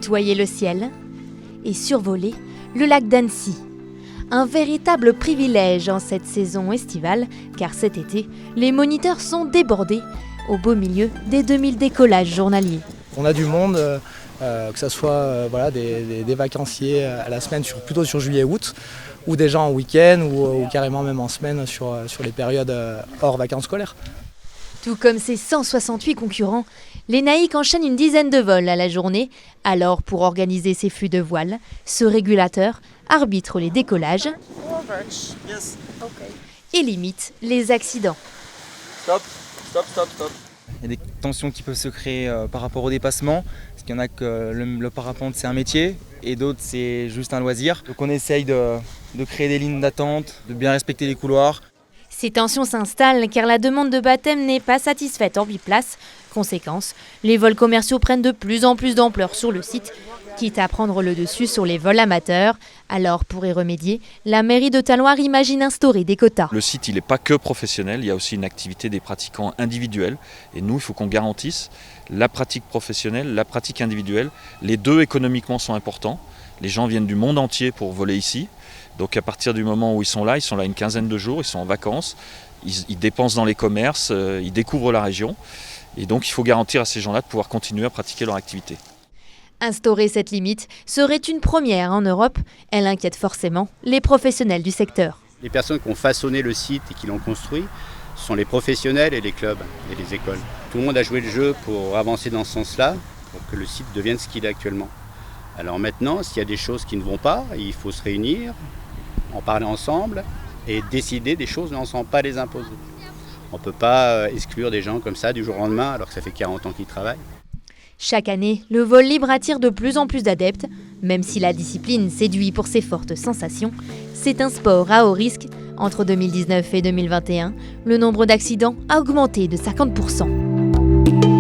tutoyer le ciel et survoler le lac d'Annecy. Un véritable privilège en cette saison estivale, car cet été, les moniteurs sont débordés au beau milieu des 2000 décollages journaliers. On a du monde, que ce soit des vacanciers à la semaine, plutôt sur juillet-août, ou des gens en week-end, ou carrément même en semaine sur les périodes hors vacances scolaires. Tout comme ses 168 concurrents, les naïcs enchaînent une dizaine de vols à la journée. Alors, pour organiser ces flux de voile, ce régulateur arbitre les décollages et limite les accidents. Stop. Il y a des tensions qui peuvent se créer par rapport au dépassement, parce qu'il y en a que le parapente c'est un métier et d'autres c'est juste un loisir. Donc on essaye de créer des lignes d'attente, de bien respecter les couloirs. Ces tensions s'installent car la demande de baptême n'est pas satisfaite en biplace. Conséquence, les vols commerciaux prennent de plus en plus d'ampleur sur le site, quitte à prendre le dessus sur les vols amateurs. Alors, pour y remédier, la mairie de Talloires imagine instaurer des quotas. Le site, il n'est pas que professionnel, il y a aussi une activité des pratiquants individuels. Et nous, il faut qu'on garantisse la pratique professionnelle, la pratique individuelle. Les deux, économiquement, sont importants. Les gens viennent du monde entier pour voler ici. Donc à partir du moment où ils sont là une quinzaine de jours, ils sont en vacances, ils dépensent dans les commerces, ils découvrent la région. Et donc il faut garantir à ces gens-là de pouvoir continuer à pratiquer leur activité. Instaurer cette limite serait une première en Europe. Elle inquiète forcément les professionnels du secteur. Les personnes qui ont façonné le site et qui l'ont construit sont les professionnels et les clubs et les écoles. Tout le monde a joué le jeu pour avancer dans ce sens-là, pour que le site devienne ce qu'il est actuellement. Alors maintenant, s'il y a des choses qui ne vont pas, il faut se réunir, en parler ensemble et décider des choses, mais sans pas les imposer. On ne peut pas exclure des gens comme ça du jour au lendemain alors que ça fait 40 ans qu'ils travaillent. Chaque année, le vol libre attire de plus en plus d'adeptes. Même si la discipline séduit pour ses fortes sensations, c'est un sport à haut risque. Entre 2019 et 2021, le nombre d'accidents a augmenté de 50%.